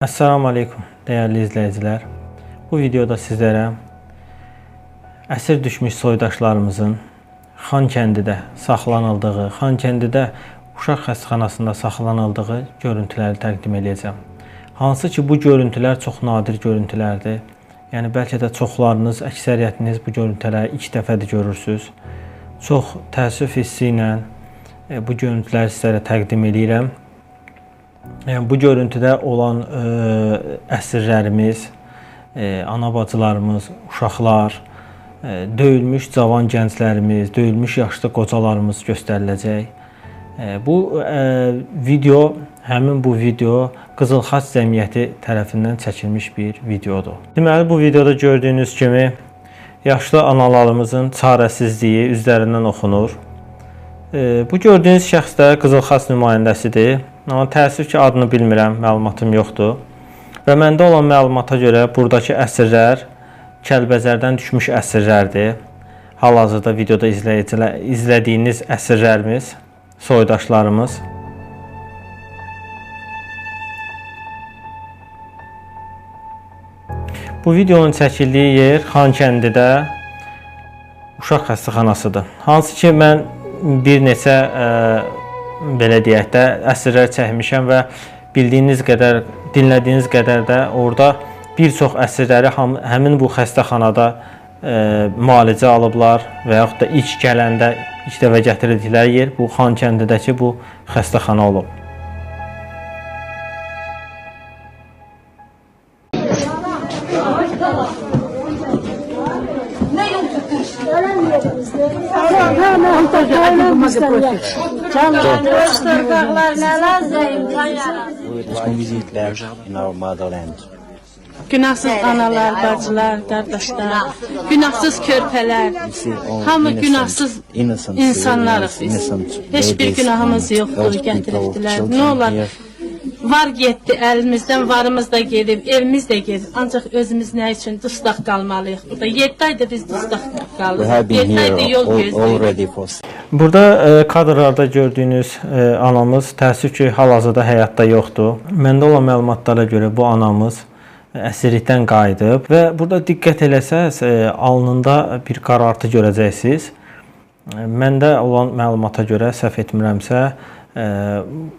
Esselamu Aleyküm değerli izləyicilər. Bu videoda sizlərə əsir düşmüş soydaşlarımızın Xankəndidə saxlanıldığı, Xankəndidə uşaq xəstəxanasında saxlanıldığı görüntüləri təqdim edəcəm. Hansı ki bu görüntülər çox nadir görüntülərdir. Yəni bəlkə də çoxlarınız, əksəriyyətiniz bu görüntüləri ilk dəfədir görürsünüz. Çox təəssüf hissi ilə bu görüntüləri sizlərə təqdim edirəm. Yəni, bu görüntüdə olan əsirlərimiz, ana bacılarımız, uşaqlar, döyülmüş cavan gənclərimiz, döyülmüş yaşlı qocalarımız göstəriləcək. Bu video, həmin bu video Qızıl Xaç Cəmiyyəti tərəfindən çəkilmiş bir videodur. Deməli, bu videoda gördüyünüz kimi yaşlı analarımızın çarəsizliyi üzlərindən oxunur. Bu gördüyünüz şəxs də Qızıl Xaç nümayəndəsidir. Amma təəssüf ki, adını bilmirəm, məlumatım yoxdur. Və məndə olan məlumata görə buradakı əsirlər Kəlbəzərdən düşmüş əsirlərdir. Hal-hazırda videoda izlədiyiniz əsirlərimiz, soydaşlarımız. Bu videonun çəkildiyi yer Xankəndidə uşaq xəstəxanasıdır. Hansı ki, mən bir neçə belə deyək də əsirlər çəkmişəm və bildiyiniz qədər, dinlədiyiniz qədər də orada bir çox əsirləri həmin bu xəstəxanada müalicə alıblar və yaxud da ilk gələndə, ilk dəfə gətirildikləri yer bu Xankəndidəki bu xəstəxana olub. Günahsız analar, bacılar, qardaşlar, günahsız körpələr, hamı günahsız insanlarıq biz. Heç bir günahımız yoxdur, gətiribdilər. Nə olar? Var getdi, əlimizdən varımız da gedib, evimiz də gedib. Ancaq özümüz nə üçün dustaq qalmalıyıq burada? 7 ayda biz dustaq qalırıq. 7 ayda yol gözləyirik. Burada kadrlarda gördüyünüz anamız təəssüf ki, hal-hazırda həyatda yoxdur. Məndə olan məlumatlara görə bu anamız əsirlikdən qayıdıb və burada diqqət eləsəz, alnında bir qarartı görəcəksiniz. Məndə olan məlumata görə, səhv etmirəmsə,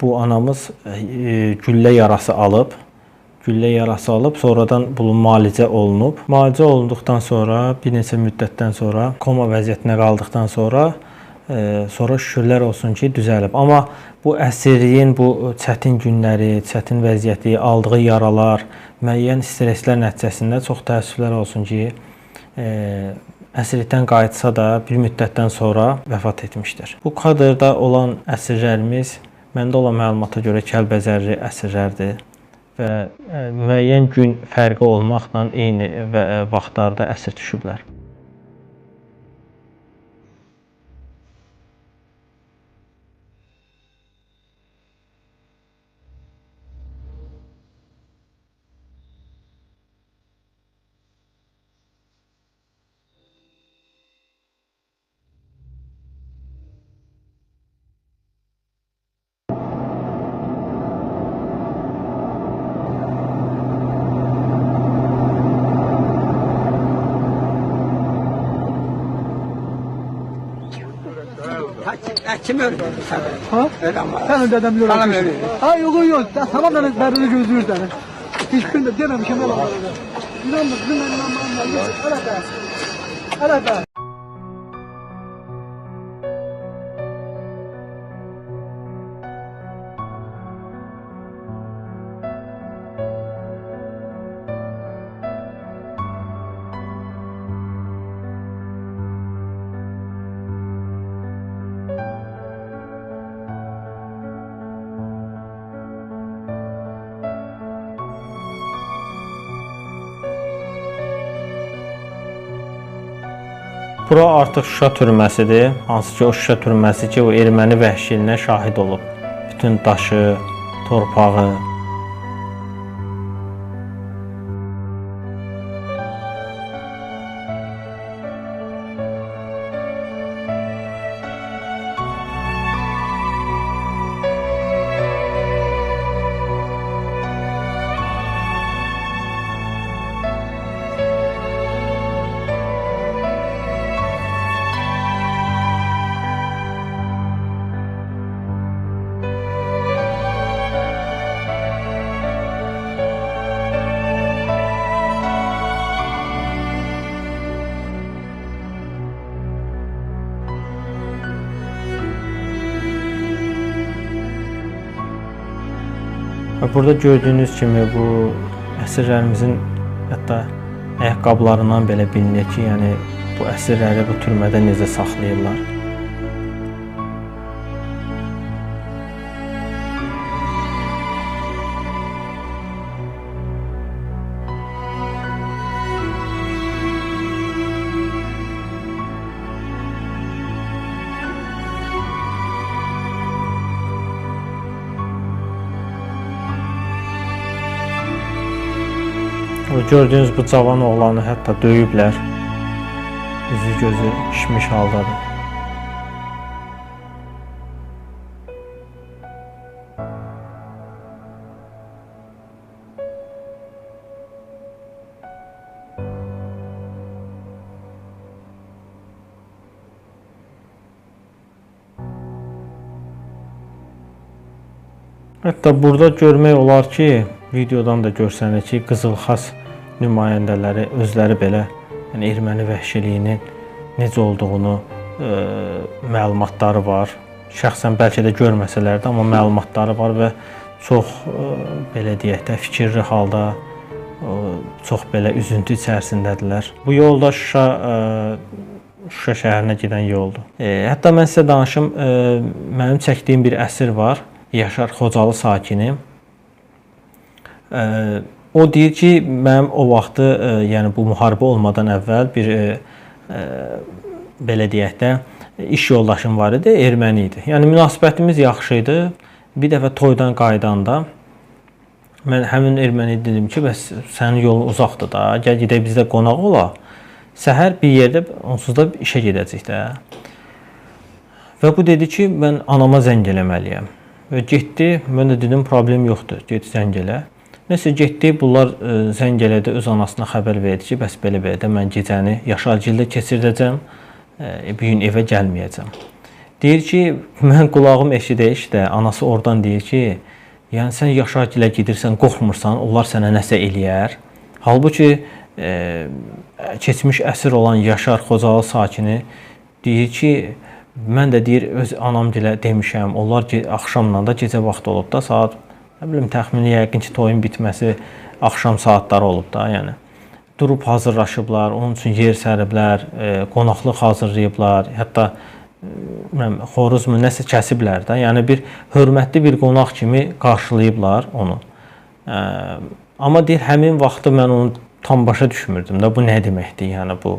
bu anamız güllə yarası alıb, sonradan bu müalicə olunub. Müalicə olunduqdan sonra, bir neçə müddətdən sonra, koma vəziyyətinə qaldıqdan sonra şükürlər olsun ki, düzəlib. Amma bu əsirliyin bu çətin günləri, çətin vəziyyəti, aldığı yaralar, müəyyən streslər nəticəsində çox təəssüflər olsun ki, əsirlikdən qayıtsa da bir müddətdən sonra vəfat etmişdir. Bu kadrda olan əsirlərimiz məndə olan məlumata görə Kəlbəzərli əsirlərdir və müəyyən gün fərqi olmaqla eyni vaxtlarda əsir düşüblər. Kim öldü? Ha? Sen dedem öyle. Sana öyle. Ha yok. Tamam ben beni gözlüyor seni. Hiçbir de dememişim ben ona. İnanmaz, inanmaz. Arada. Bura artıq Şuşa türməsidir. Hansı ki, o Şuşa türməsi ki, o erməni vəhşiliyinə şahid olub. Bütün daşı, torpağı. Və burada gördüyünüz kimi bu əsirlərimizin hətta ayaqqabılarından belə bilinir ki, yəni bu əsirləri bu türmədə necə saxlayırlar. Gördüyünüz bu cavan oğlanı hətta döyüblər. Üzü gözü şişmiş haldadır. Hətta burada görmək olar ki, videodan da görsənir ki, qızılxas nümayəndələri özləri belə yəni erməni vəhşiliyinin necə olduğunu məlumatları var. Şəxsən bəlkə də görməsələr də, amma məlumatları var və çox belə deyək də fikirli halda, çox belə üzüntü içərisindədirlər. Bu yol da Şuşa şəhərinə gedən yoldur. Hətta mən sizə danışım, mənim çəkdiyim bir əsir var, Yaşar Xocalı sakini. O deyir ki, mənim o vaxtı, yəni bu müharibə olmadan əvvəl bir belə deyək də iş yoldaşım var idi, erməni idi. Yəni münasibətimiz yaxşı idi. Bir dəfə toydan qaydanda mən həmin erməni dedim ki, bəs sənin yolun uzaqdır da, gəl gedək bizdə qonaq ola. Səhər bir yerdə onsuz da işə gedəcək də. Və bu dedi ki, mən anama zəng eləməliyəm. Və getdi, mən də dedim, problem yoxdur, get zəng elə. Nəsə getdi, bunlar zəng elədi, öz anasına xəbər verdi ki, bəs belə-belə də mən gecəni Yaşargildə keçirdəcəm, bir gün evə gəlməyəcəm. Deyir ki, mən qulağım eşidə, anası oradan deyir ki, yəni sən Yaşargilə gedirsən, qorxmursan, onlar sənə nəsə eləyər. Halbuki keçmiş əsir olan Yaşar Xocalı sakini deyir ki, mən də deyir, öz anamgilə demişəm, onlar axşamla da gecə vaxtı olub da, saat nə bilim, təxmini yəqin ki, toyun bitməsi axşam saatları olub da, yəni. Durub hazırlaşıblar, onun üçün yer səriblər, qonaqlıq hazırlayıblar, hətta xoruzmu nəsə kəsiblər də, yəni bir hörmətli bir qonaq kimi qarşılayıblar onu. Amma deyir, həmin vaxtı mən onu tam başa düşmürdüm də, bu nə deməkdir, yəni bu,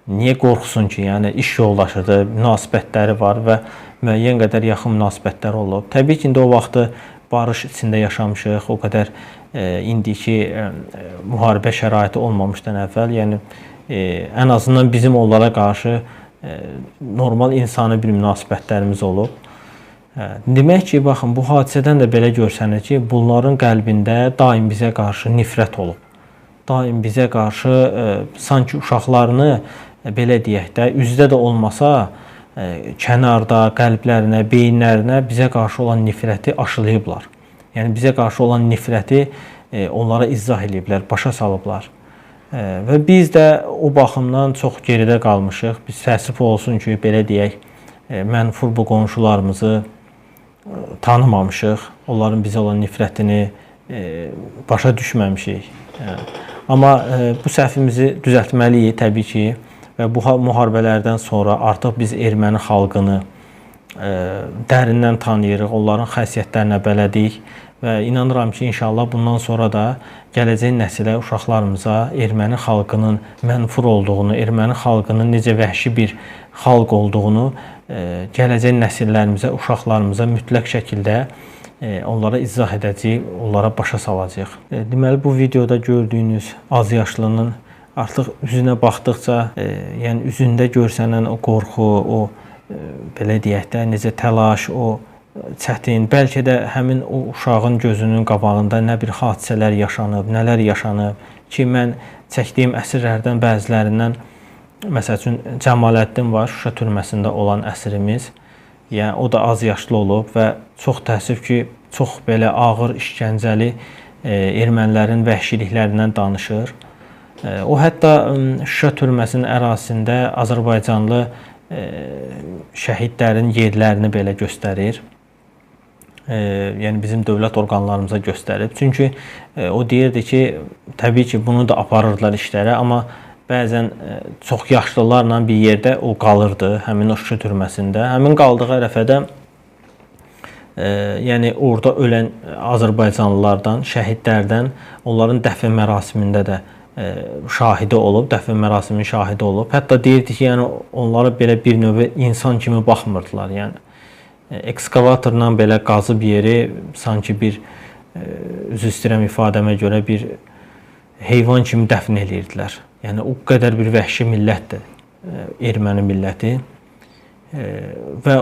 niyə qorxsun ki, yəni iş yoldaşıdır, münasibətləri var və müəyyən qədər yaxın münasibətlər olub. Təbii ki, indi o vaxtı barış içində yaşamışıq, o qədər indiki müharibə şəraiti olmamışdan əvvəl, yəni ən azından bizim onlara qarşı normal insani bir münasibətlərimiz olub. Demək ki, baxın, bu hadisədən də belə görsənir ki, bunların qəlbində daim bizə qarşı nifrət olub. Daim bizə qarşı sanki uşaqlarını, belə deyək də, üzdə də olmasa, kənarda, qəlblərinə, beyinlərinə bizə qarşı olan nifrəti aşılayıblar. Yəni bizə qarşı olan nifrəti onlara izah eləyiblər, başa salıblar. Və biz də o baxımdan çox geridə qalmışıq. Biz təəssüf olsun ki, belə deyək, mənfur bu qonşularımızı tanımamışıq. Onların bizə olan nifrətini başa düşməmişik. Amma bu səhvimizi düzəltməliyik təbii ki. Və bu müharibələrdən sonra artıq biz erməni xalqını dərindən tanıyırıq, onların xəssiyyətlərinə bələdik və inanıram ki, inşallah bundan sonra da gələcək nəsilə, uşaqlarımıza erməni xalqının mənfur olduğunu, erməni xalqının necə vəhşi bir xalq olduğunu gələcək nəsillərimizə, uşaqlarımıza mütləq şəkildə onlara izah edəcəyik, onlara başa salacağıq. Deməli, bu videoda gördüyünüz azyaşlının artıq üzünə baxdıqca, yəni üzündə görsənən o qorxu, o belə deyək də, necə təlaş, o çətin, bəlkə də həmin o uşağın gözünün qabağında nə bir hadisələr yaşanıb, nələr yaşanıb ki, mən çəkdiyim əsirlərdən bəzilərindən, məsəl üçün Cəmaləddin var, Şuşa türməsində olan əsirimiz, yəni o da az yaşlı olub və çox təəssüf ki, çox belə ağır, işgəncəli ermənilərin vəhşiliklərindən danışır. O hətta Şuşa türməsinin ərazisində Azərbaycanlı şəhidlərin yerlərini belə göstərir. yəni bizim dövlət orqanlarımıza göstərib. Çünki o deyirdi ki, təbii ki, bunu da aparırdılar işlərə, amma bəzən çox yaşlılarla bir yerdə o qalırdı, həmin o Şuşa türməsində. Həmin qaldığı ərəfədə yəni orada ölən azərbaycanlılardan, şəhidlərdən, onların dəfn mərasimində də şahidi olub, dəfn mərasiminin şahidi olub. Hətta deyirdi ki, yəni onlara belə bir növ insan kimi baxmırdılar. Yəni ekskavatorla belə qazıb yeri sanki bir üzr istəyirəm ifadəmə görə bir heyvan kimi dəfn edirdilər. Yəni o qədər bir vəhşi millətdir erməni milləti. Və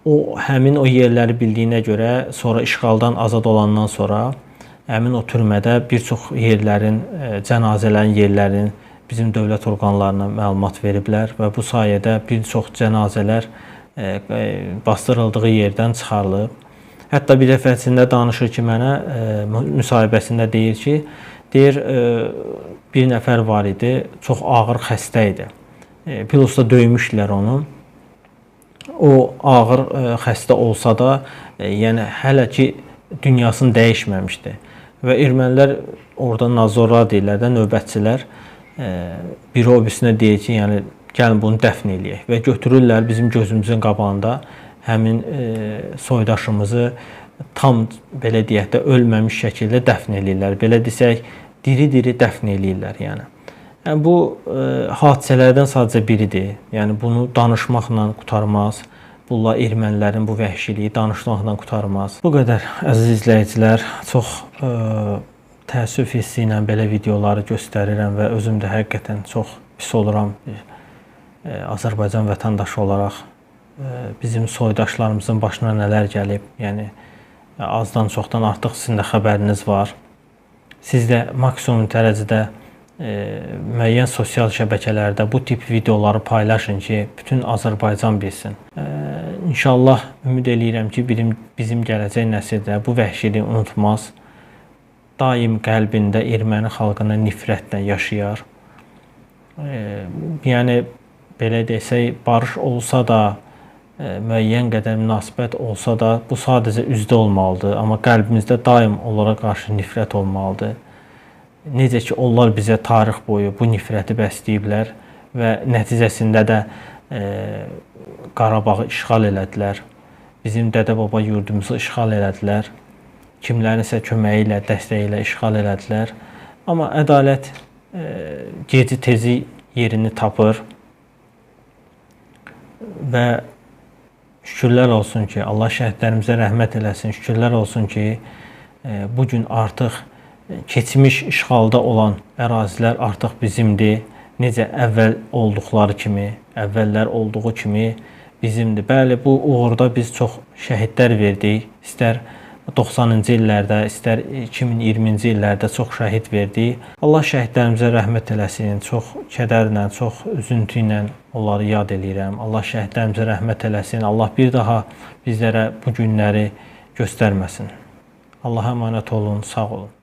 o həmin o yerləri bildiyinə görə sonra işğaldan azad olandan sonra həmin o türmədə bir çox yerlərin, cənazələrin yerlərin bizim dövlət orqanlarına məlumat veriblər və bu sayədə bir çox cənazələr bastırıldığı yerdən çıxarılıb. Hətta bir dəfəsində danışır ki, mənə müsahibəsində deyir ki, bir nəfər var idi, çox ağır xəstə idi. Pilosda döymüşdülər onu. O ağır xəstə olsa da, yəni hələ ki dünyasını dəyişməmişdi. Və ermənilər orada nazorlar deyirlər də, növbətçilər biri o birisinə deyir ki, yəni gəlin bunu dəfn eləyək və götürürlər bizim gözümüzün qabağında həmin soydaşımızı tam belə deyək də ölməmiş şəkildə dəfn eləyirlər. Belə desək, diri-diri dəfn eləyirlər yəni. Yəni bu hadisələrdən sadəcə biridir. Yəni bunu danışmaqla qurtarmaz. Bunlar ermənilərin bu vəhşiliyi danışmaqla qurtarmaz. Bu qədər əziz izləyicilər, çox təəssüf hissi ilə belə videoları göstərirəm və özüm də həqiqətən çox pis oluram. Azərbaycan vətəndaşı olaraq bizim soydaşlarımızın başına nələr gəlib, yəni azdan çoxdan artıq sizin də xəbəriniz var. Siz də maksimum dərəcədə müəyyən sosial şəbəkələrdə bu tip videoları paylaşın ki, bütün Azərbaycan bilsin. İnşallah ümid eləyirəm ki, bizim gələcək nəsil də bu vəhşiliyi unutmaz. Daim qəlbində erməni xalqına nifrətlə yaşayar. Yəni belə desək, barış olsa da, müəyyən qədər münasibət olsa da, bu sadəcə üzdə olmalıdır. Amma qəlbimizdə daim onlara qarşı nifrət olmalıdır. Necə ki, onlar bizə tarix boyu bu nifrəti bəsləyiblər və nəticəsində də Qarabağı işğal elədilər. Bizim dədə-baba yurdumuzu işğal elədilər. Kimlərinsə köməyi ilə, dəstəyi ilə işğal elədilər. Amma ədalət geci-tezi yerini tapır. Və şükürlər olsun ki, Allah şəhidlərimizə rəhmət eləsin. Şükürlər olsun ki, bugün artıq keçmiş işğalda olan ərazilər artıq bizimdir. Necə əvvəl olduqları kimi, əvvəllər olduğu kimi bizimdir. Bəli, bu uğurda biz çox şəhidlər verdik. İstər 90-cı illərdə, istər 2020-ci illərdə çox şəhid verdik. Allah şəhidlərimizə rəhmət eləsin. Çox kədərlə, çox üzüntü ilə onları yad eləyirəm. Allah şəhidlərimizə rəhmət eləsin. Allah bir daha bizlərə bu günləri göstərməsin. Allah'a əmanət olun, sağ olun.